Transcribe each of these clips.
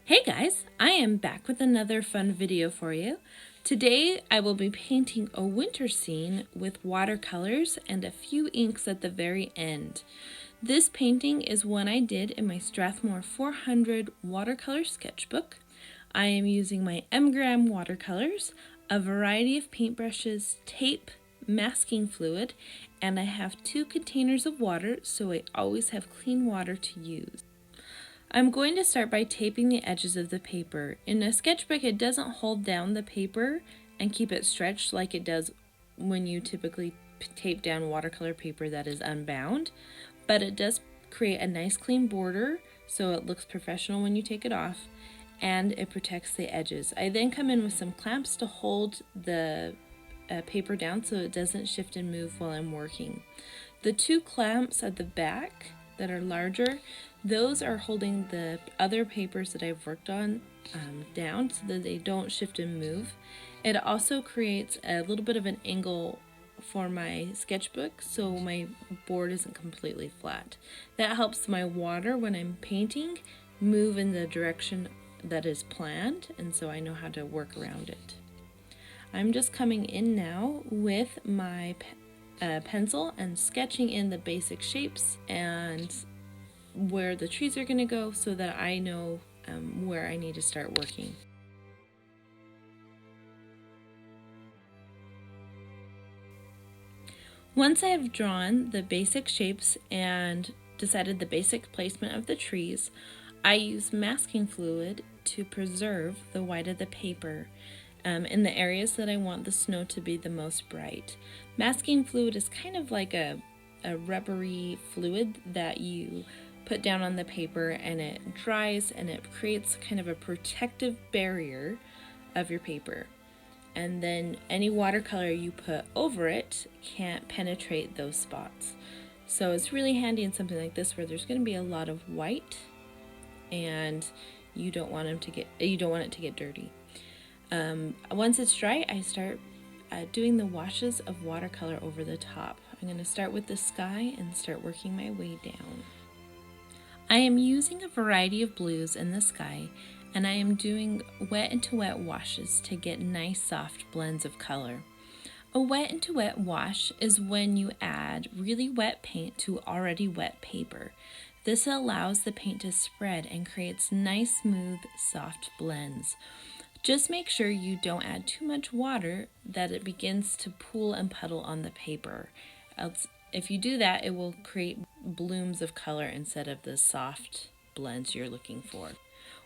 Hey guys, I am back with another fun video for you. Today I will be painting a winter scene with watercolors and a few inks at the very end. This painting is one I did in my Strathmore 400 watercolor sketchbook. I am using my Graham watercolors, a variety of paintbrushes, tape, masking fluid, and I have 2 containers of water so I always have clean water to use. I'm going to start by taping the edges of the paper. In a sketchbook, it doesn't hold down the paper and keep it stretched like it does when you typically tape down watercolor paper that is unbound, but it does create a nice clean border so it looks professional when you take it off, and it protects the edges. I then come in with some clamps to hold the paper down so it doesn't shift and move while I'm working. The 2 clamps at the back that are larger, those are holding the other papers that I've worked on down so that they don't shift and move. It also creates a little bit of an angle for my sketchbook so my board isn't completely flat. That helps my water when I'm painting move in the direction that is planned, and so I know how to work around it. I'm just coming in now with my pencil and sketching in the basic shapes and where the trees are going to go so that I know where I need to start working. Once I have drawn the basic shapes and decided the basic placement of the trees, I use masking fluid to preserve the white of the paper in the areas that I want the snow to be the most bright. Masking fluid is kind of like a rubbery fluid that you put down on the paper and it dries and it creates kind of a protective barrier of your paper. And then any watercolor you put over it can't penetrate those spots. So it's really handy in something like this where there's going to be a lot of white and you don't want it to get dirty. Once it's dry, I start doing the washes of watercolor over the top. I'm going to start with the sky and start working my way down. I am using a variety of blues in the sky, and I am doing wet into wet washes to get nice soft blends of color. A wet into wet wash is when you add really wet paint to already wet paper. This allows the paint to spread and creates nice, smooth, soft blends. Just make sure you don't add too much water that it begins to pool and puddle on the paper. Else, if you do that, it will create blooms of color instead of the soft blends you're looking for.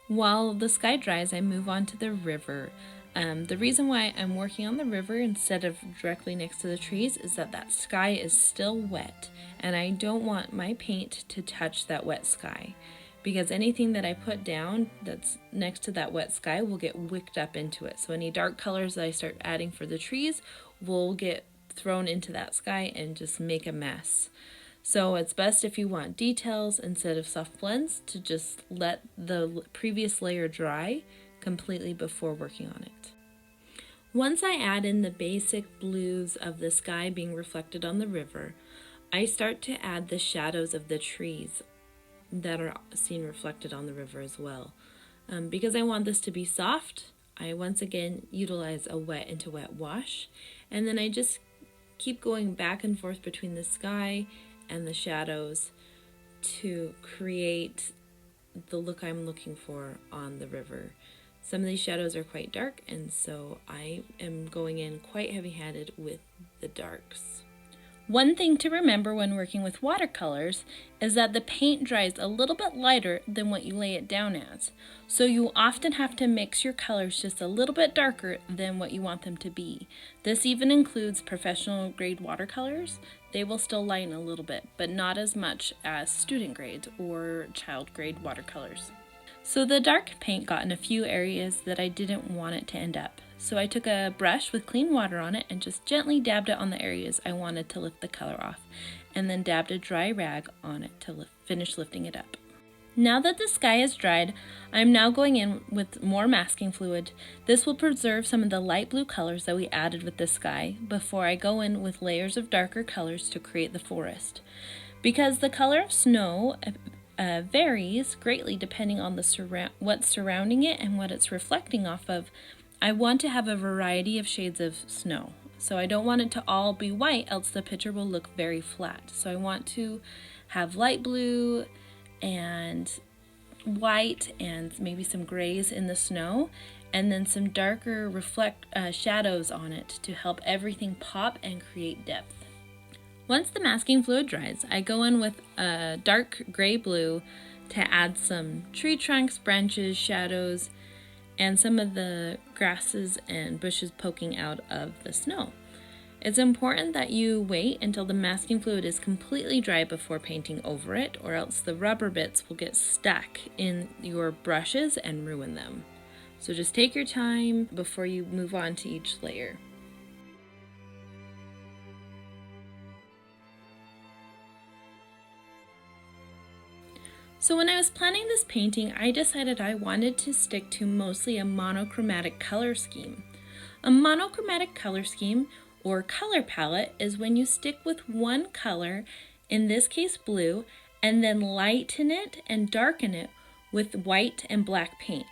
While the sky dries, I move on to the river. The reason why I'm working on the river instead of directly next to the trees is that sky is still wet, and I don't want my paint to touch that wet sky, because anything that I put down that's next to that wet sky will get wicked up into it. So any dark colors that I start adding for the trees will get thrown into that sky and just make a mess. So it's best, if you want details instead of soft blends, to just let the previous layer dry completely before working on it. Once I add in the basic blues of the sky being reflected on the river, I start to add the shadows of the trees that are seen reflected on the river as well. Because I want this to be soft, I once again utilize a wet into wet wash, and then I just keep going back and forth between the sky and the shadows to create the look I'm looking for on the river. Some of these shadows are quite dark, and so I am going in quite heavy-handed with the darks. One thing to remember when working with watercolors is that the paint dries a little bit lighter than what you lay it down as. So you often have to mix your colors just a little bit darker than what you want them to be. This even includes professional grade watercolors. They will still lighten a little bit, but not as much as student grade or child grade watercolors. So the dark paint got in a few areas that I didn't want it to end up. So I took a brush with clean water on it and just gently dabbed it on the areas I wanted to lift the color off, and then dabbed a dry rag on it to finish lifting it up. Now that the sky is dried, I'm now going in with more masking fluid. This will preserve some of the light blue colors that we added with the sky before I go in with layers of darker colors to create the forest. Because the color of snow varies greatly depending on what's surrounding it and what it's reflecting off of. I want to have a variety of shades of snow. So I don't want it to all be white, else the picture will look very flat. So I want to have light blue and white and maybe some grays in the snow, and then some darker shadows on it to help everything pop and create depth. Once the masking fluid dries, I go in with a dark gray blue to add some tree trunks, branches, shadows, and some of the grasses and bushes poking out of the snow. It's important that you wait until the masking fluid is completely dry before painting over it, or else the rubber bits will get stuck in your brushes and ruin them. So just take your time before you move on to each layer. So when I was planning this painting, I decided I wanted to stick to mostly a monochromatic color scheme. A monochromatic color scheme, or color palette, is when you stick with one color, in this case blue, and then lighten it and darken it with white and black paint.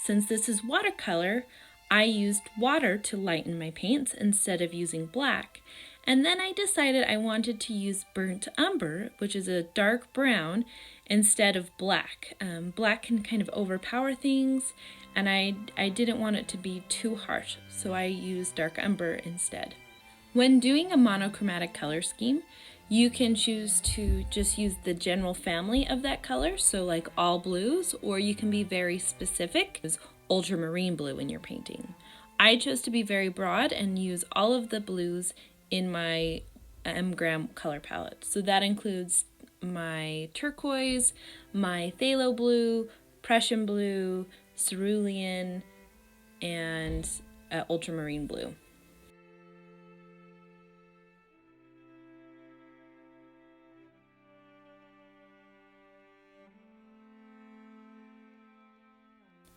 Since this is watercolor, I used water to lighten my paints instead of using black. And then I decided I wanted to use burnt umber, which is a dark brown, instead of black. Black can kind of overpower things, and I didn't want it to be too harsh, so I used dark umber instead. When doing a monochromatic color scheme, you can choose to just use the general family of that color, so like all blues, or you can be very specific, as ultramarine blue in your painting. I chose to be very broad and use all of the blues in my Graham color palette. So that includes my turquoise, my phthalo blue, Prussian blue, cerulean, and ultramarine blue.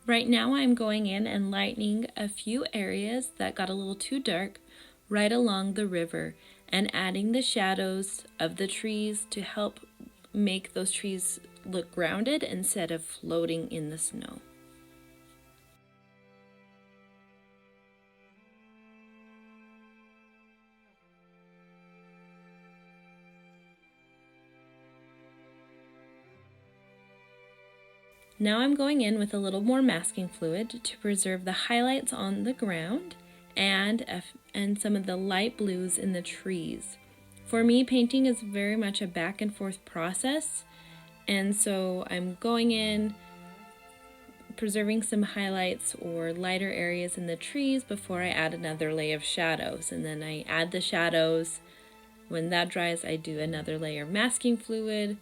Right now I'm going in and lightening a few areas that got a little too dark right along the river, and adding the shadows of the trees to help make those trees look grounded instead of floating in the snow. Now I'm going in with a little more masking fluid to preserve the highlights on the ground and some of the light blues in the trees. For me, painting is very much a back and forth process, and so I'm going in, preserving some highlights or lighter areas in the trees before I add another layer of shadows, and then I add the shadows. When that dries, I do another layer of masking fluid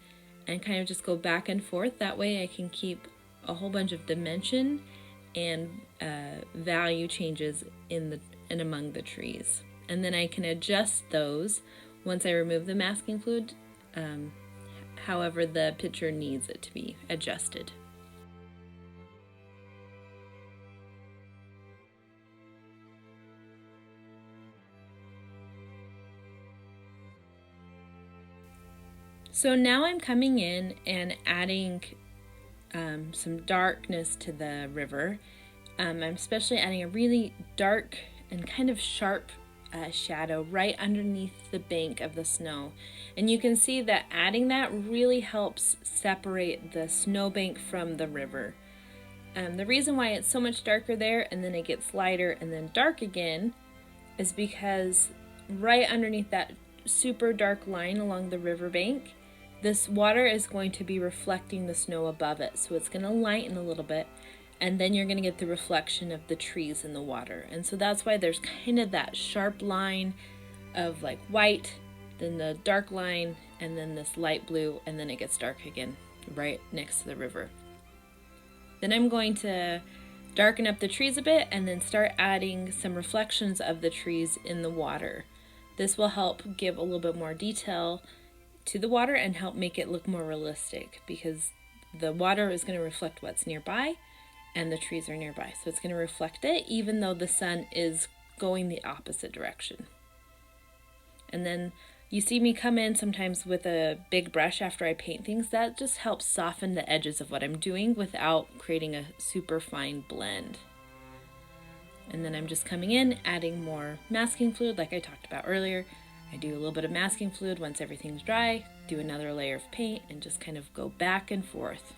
and kind of just go back and forth. That way I can keep a whole bunch of dimension and value changes in among the trees. And then I can adjust those once I remove the masking fluid, however the picture needs it to be adjusted. So now I'm coming in and adding some darkness to the river. I'm especially adding a really dark and kind of sharp shadow right underneath the bank of the snow. And you can see that adding that really helps separate the snowbank from the river. The reason why it's so much darker there and then it gets lighter and then dark again is because right underneath that super dark line along the riverbank, this water is going to be reflecting the snow above it. So it's going to lighten a little bit, and then you're going to get the reflection of the trees in the water. And so that's why there's kind of that sharp line of like white, then the dark line, and then this light blue, and then it gets dark again right next to the river. Then I'm going to darken up the trees a bit and then start adding some reflections of the trees in the water. This will help give a little bit more detail to the water and help make it look more realistic, because the water is going to reflect what's nearby and the trees are nearby. So it's going to reflect it even though the sun is going the opposite direction. And then You see me come in sometimes with a big brush after I paint things. That just helps soften the edges of what I'm doing without creating a super fine blend. And then I'm just coming in, adding more masking fluid like I talked about earlier. I do a little bit of masking fluid once everything's dry, do another layer of paint, and just kind of go back and forth.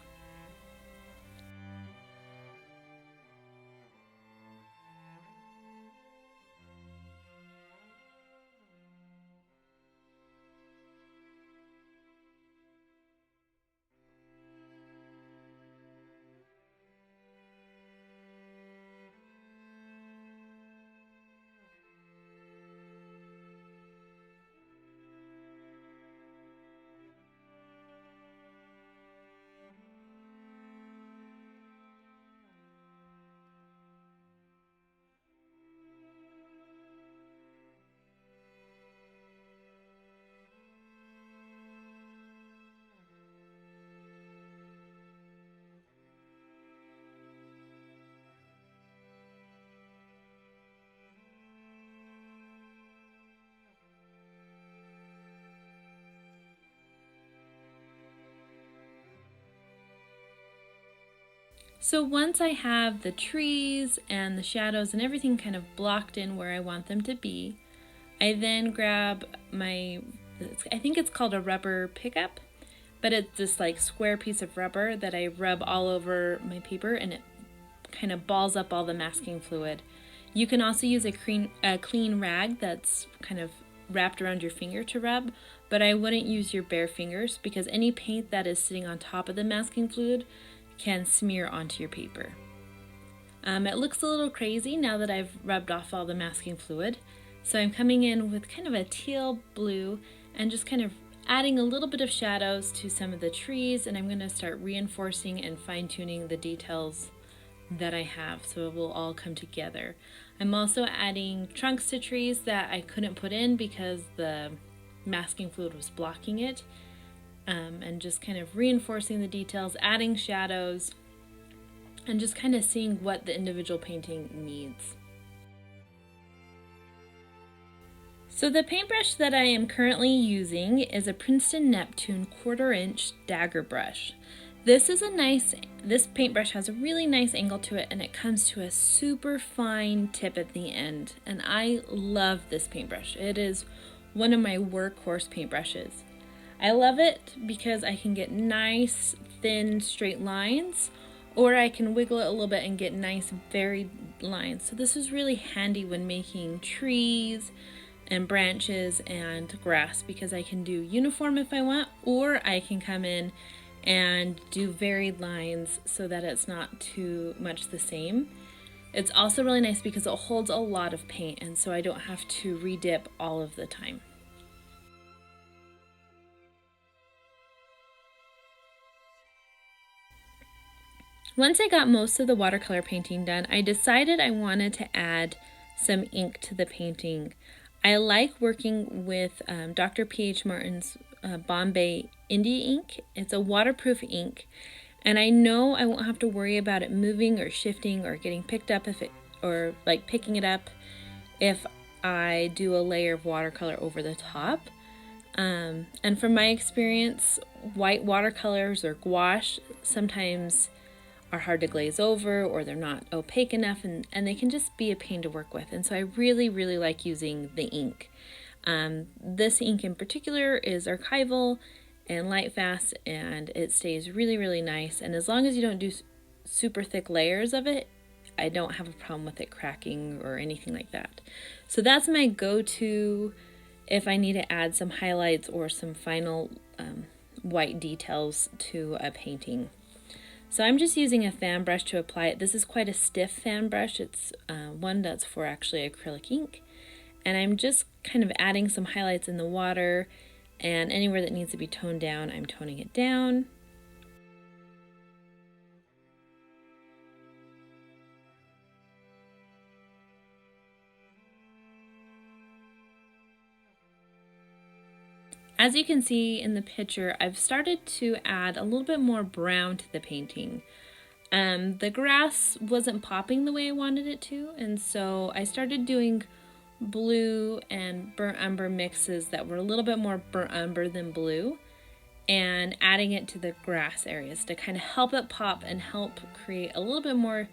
So once I have the trees and the shadows and everything kind of blocked in where I want them to be, I then grab my, I think it's called a rubber pickup, but it's this like square piece of rubber that I rub all over my paper, and it kind of balls up all the masking fluid. You can also use a clean rag that's kind of wrapped around your finger to rub, but I wouldn't use your bare fingers because any paint that is sitting on top of the masking fluid can smear onto your paper. It looks a little crazy now that I've rubbed off all the masking fluid, so I'm coming in with kind of a teal blue and just kind of adding a little bit of shadows to some of the trees, and I'm going to start reinforcing and fine-tuning the details that I have so it will all come together. I'm also adding trunks to trees that I couldn't put in because the masking fluid was blocking it. And just kind of reinforcing the details, adding shadows, and just kind of seeing what the individual painting needs. So the paintbrush that I am currently using is a Princeton Neptune 1/4 inch dagger brush. This paintbrush has a really nice angle to it, and it comes to a super fine tip at the end, and I love this paintbrush. It is one of my workhorse paintbrushes. I love it because I can get nice, thin, straight lines, or I can wiggle it a little bit and get nice, varied lines. So this is really handy when making trees and branches and grass because I can do uniform if I want, or I can come in and do varied lines so that it's not too much the same. It's also really nice because it holds a lot of paint, and so I don't have to redip all of the time. Once I got most of the watercolor painting done, I decided I wanted to add some ink to the painting. I like working with Dr. Ph Martins Bombay India ink. It's a waterproof ink, and I know I won't have to worry about it moving or shifting or getting picked up or picking it up if I do a layer of watercolor over the top. And from my experience, white watercolors or gouache sometimes are hard to glaze over, or they're not opaque enough, and they can just be a pain to work with. And so I really like using the ink. This ink in particular is archival and light fast, and it stays really nice. And as long as you don't do super thick layers of it, I don't have a problem with it cracking or anything like that. So that's my go-to if I need to add some highlights or some final white details to a painting. So I'm just using a fan brush to apply it. This is quite a stiff fan brush. It's one that's for actually acrylic ink. And I'm just kind of adding some highlights in the water, and anywhere that needs to be toned down, I'm toning it down. As you can see in the picture, I've started to add a little bit more brown to the painting. The grass wasn't popping the way I wanted it to, and so I started doing blue and burnt umber mixes that were a little bit more burnt umber than blue, and adding it to the grass areas to kind of help it pop and help create a little bit more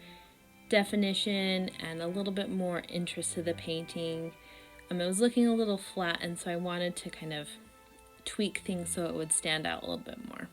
definition and a little bit more interest to the painting. It was looking a little flat, and so I wanted to kind of tweak things so it would stand out a little bit more.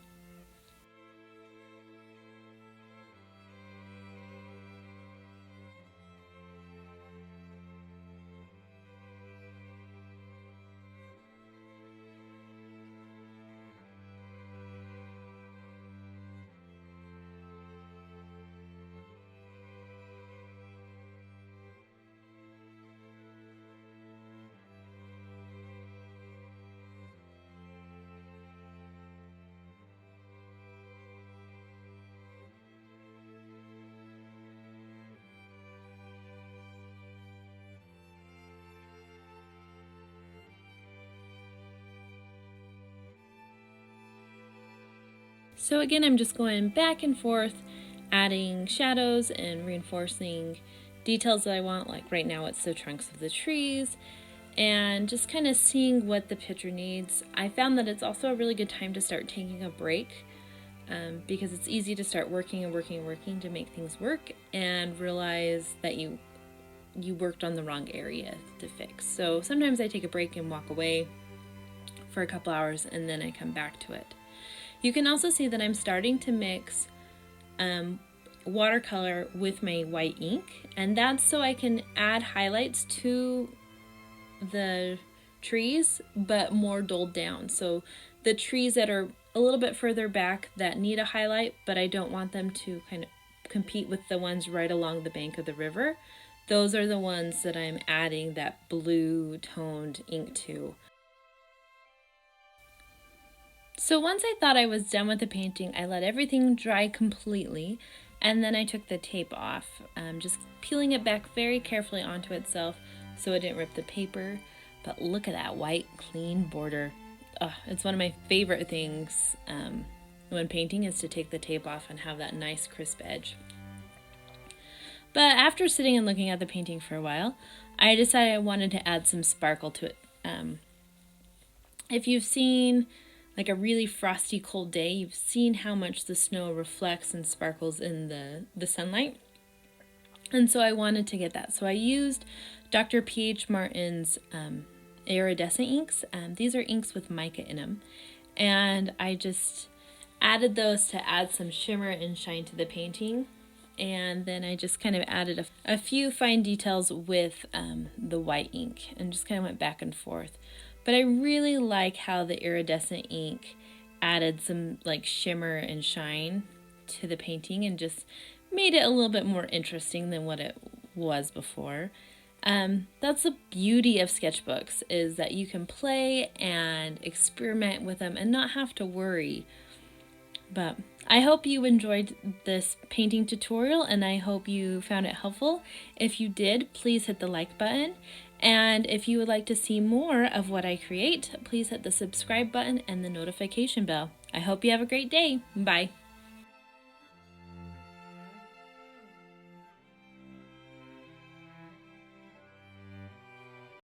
So again, I'm just going back and forth, adding shadows and reinforcing details that I want. Like right now it's the trunks of the trees, and just kind of seeing what the picture needs. I found that it's also a really good time to start taking a break, because it's easy to start working to make things work and realize that you worked on the wrong area to fix. So sometimes I take a break and walk away for a couple hours, and then I come back to it. You can also see that I'm starting to mix watercolor with my white ink, and that's so I can add highlights to the trees, but more dulled down. So the trees that are a little bit further back that need a highlight, but I don't want them to kind of compete with the ones right along the bank of the river, those are the ones that I'm adding that blue toned ink to. So once I thought I was done with the painting, I let everything dry completely, and then I took the tape off, just peeling it back very carefully onto itself so it didn't rip the paper. But look at that white, clean border. It's one of my favorite things when painting, is to take the tape off and have that nice crisp edge. But after sitting and looking at the painting for a while, I decided I wanted to add some sparkle to it. If you've seen like a really frosty cold day, you've seen how much the snow reflects and sparkles in the sunlight. And so I wanted to get that. So I used Dr. Ph Martins Iridescent Inks. These are inks with mica in them. And I just added those to add some shimmer and shine to the painting. And then I just kind of added a few fine details with the white ink, and just kind of went back and forth. But I really like how the iridescent ink added some like shimmer and shine to the painting and just made it a little bit more interesting than what it was before. That's the beauty of sketchbooks, is that you can play and experiment with them and not have to worry. But I hope you enjoyed this painting tutorial, and I hope you found it helpful. If you did, please hit the like button. And if you would like to see more of what I create, please hit the subscribe button and the notification bell. I hope you have a great day. Bye.